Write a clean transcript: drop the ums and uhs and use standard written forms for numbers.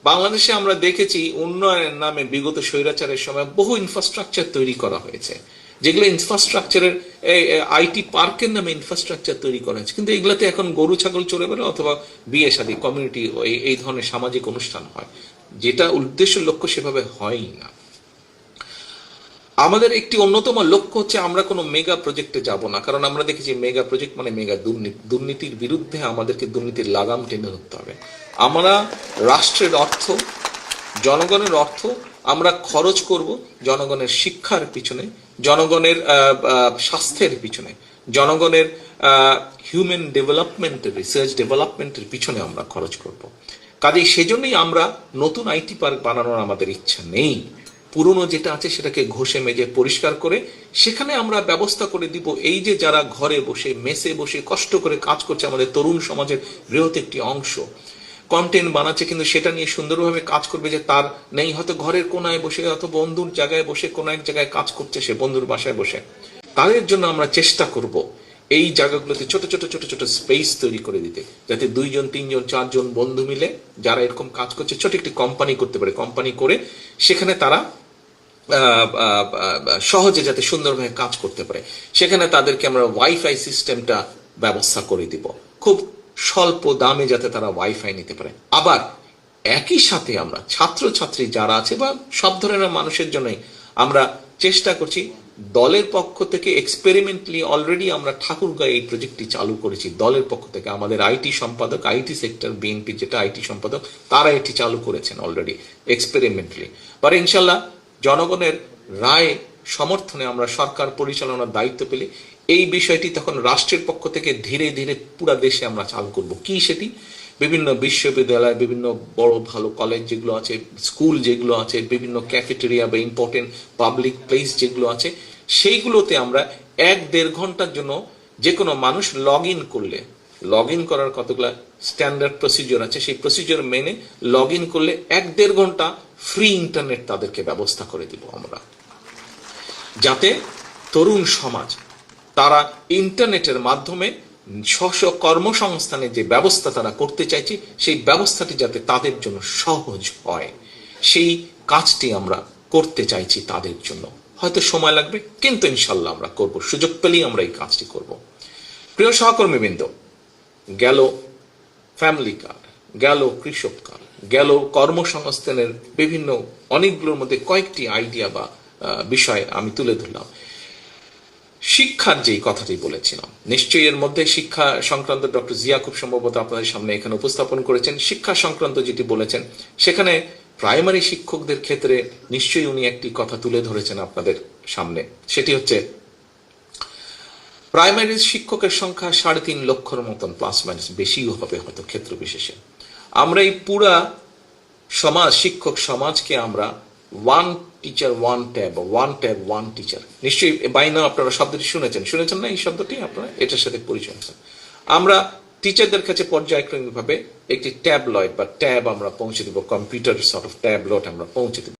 বাংলাদেশে আমরা দেখেছি উন্নয়নের নামে বিগত স্বৈরাচারের সময় বহু ইনফ্রাস্ট্রাকচার তৈরি করা হয়েছে, যেগুলো ইনফ্রাস্ট্রাকচারের আইটি পার্কের নামে ইনফ্রাস্ট্রাকচার তৈরি করা হয়েছে, কিন্তু এগুলাতে এখন গরু ছাগল চলে বেড়ে অথবা বিয়ে শাদী কমিউনিটি এই ধরনের সামাজিক অনুষ্ঠান হয়, যেটা উদ্দেশ্য লক্ষ্য সেভাবে হয়ই না। আমাদের একটি অন্যতম লক্ষ্য হচ্ছে আমরা কোনো মেগা প্রজেক্টে যাব না, কারণ আমরা দেখেছি মেগা প্রজেক্ট মানে মেগা দুর্নীতি। দুর্নীতির বিরুদ্ধে আমাদেরকে দুর্নীতির লাগাম টেনে ধরতে হবে। আমরা রাষ্ট্রের অর্থ, জনগণের অর্থ আমরা খরচ করব জনগণের শিক্ষার পিছনে, জনগণের স্বাস্থ্যের পিছনে, জনগণের হিউম্যান ডেভেলপমেন্টের, রিসার্চ ডেভেলপমেন্টের পিছনে আমরা খরচ করব। কাজেই সেজন্যই আমরা নতুন আইটি পার্ক বানানোর আমাদের ইচ্ছা নেই। পুরনো যেটা আছে সেটাকে ঘষে মেজে পরিষ্কার করে সেখানে আমরা ব্যবস্থা করে দিব এই যে যারা ঘরে বসে মেসে বসে কষ্ট করে কাজ করছে, আমাদের তরুণ সমাজের বৃহৎ একটি অংশ কন্টেন্ট বানাচ্ছে, কিন্তু সেটা নিয়ে সুন্দরভাবে কাজ করবে যে তার নেই, হয়তো ঘরের কোনায় বসে অথবা বন্ধুর জায়গায় বসে কোনো এক জায়গায় কাজ করছে, সে বন্ধুর বাসায় বসে। তাদের জন্য আমরা চেষ্টা করব এই জায়গাগুলোতে ছোট ছোট ছোট ছোট স্পেস তৈরি করে দিতে, যাতে 2 জন 3 জন 4 জন বন্ধু মিলে যারা এরকম কাজ করছে ছোট একটি কোম্পানি করতে পারে। কোম্পানি করে সেখানে তারা সহজে যাতে সুন্দরভাবে কাজ করতে পারে, সেখানে তাদেরকে আমরা ওয়াইফাই সিস্টেমটা ব্যবস্থা করে দিব, খুব স্বল্প দামে যাতে তারা ওয়াইফাই নিতে পারে। আবার একই সাথে আমরা ছাত্রছাত্রী যারা আছে বা সব ধরনের মানুষের জন্যই আমরা চেষ্টা করছি দলের পক্ষ থেকে এক্সপেরিমেন্টালি অলরেডি আমরা ঠাকুরগাঁও এই প্রজেক্টটি চালু করেছি। দলের পক্ষ থেকে আমাদের আইটি সম্পাদক, আইটি সেক্টর বিএনপি যেটা আইটি সম্পাদক, তারা এটি চালু করেছেন অলরেডি এক্সপেরিমেন্টালি। পরে ইনশাল্লাহ জনগণের রায় সমর্থনে আমরা সরকার পরিচালনার দায়িত্ব পেলে এই বিষয়টি তখন রাষ্ট্রের পক্ষ থেকে ধীরে ধীরে পুরো দেশে আমরা চালু করব। কি সেটি? বিভিন্ন বিশ্ববিদ্যালয়, বিভিন্ন বড় ভালো কলেজ যেগুলো আছে, স্কুল যেগুলো আছে, বিভিন্ন ক্যাফেটেরিয়া বা ইম্পর্টেন্ট পাবলিক প্লেস যেগুলো আছে, সেইগুলোতে আমরা 1-1.5 ঘন্টার জন্য যে কোনো মানুষ লগ ইন করলে, লগ ইন করার কতগুলা স্ট্যান্ডার্ড প্রসিজিওর আছে, সেই প্রসিজিওর মেনে লগ ইন করলে 1-1.5 ঘন্টা ফ্রি ইন্টারনেট তাদেরকে ব্যবস্থা করে দিব আমরা, যাতে তরুণ সমাজ তারা ইন্টারনেটের মাধ্যমে স্ব কর্মসংস্থানের যে ব্যবস্থা তারা করতে চাইছে সেই ব্যবস্থাটি যাতে তাদের জন্য সহজ হয়, সেই কাজটি আমরা করতে চাইছি তাদের জন্য। হয়তো সময় লাগবে, কিন্তু ইনশাল্লাহ আমরা করব, সুযোগ পেলেই আমরা এই কাজটি করব। প্রিয় সহকর্মীবৃন্দ, গেল ফ্যামিলি কার্ড, গেল কৃষক কার্ড, গেল কর্মসংস্থানের বিভিন্ন অনেকগুলোর মধ্যে কয়েকটি আইডিয়া বা বিষয় আমি তুলে ধরলাম। শিক্ষার যেই কথাটি বলেছিলাম, নিশ্চয়ই এর মধ্যে শিক্ষা সংক্রান্ত ডক্টর জিয়া খুব সম্ভবত আপনাদের সামনে এখানে উপস্থাপন করেছেন। শিক্ষা সংক্রান্ত যেটি বলেছেন সেখানে প্রাইমারি শিক্ষকদের ক্ষেত্রে নিশ্চয়ই উনি একটি কথা তুলে ধরেছেন আপনাদের সামনে, সেটি হচ্ছে প্রাইমারি শিক্ষকের সংখ্যা 3.5 লক্ষর মতন, প্লাস মাইনাস, বেশিও হবে হয়তো ক্ষেত্র বিশেষে। আমরা এই পুরা সমাজ, শিক্ষক সমাজকে আমরা one teacher one tab, one tab one teacher, নিশ্চয়ই বাই নাও আপনারা শব্দটি শুনেছেন না? এই শব্দটি আপনারা এটার সাথে পরিচয় আছেন। আমরা টিচারদের কাছে পর্যায়ক্রমিকভাবে একটি ট্যাবলয়েড বা ট্যাব আমরা পৌঁছে দেব, কম্পিউটার সর্ট অফ ট্যাবলয়েড আমরা পৌঁছে দেব।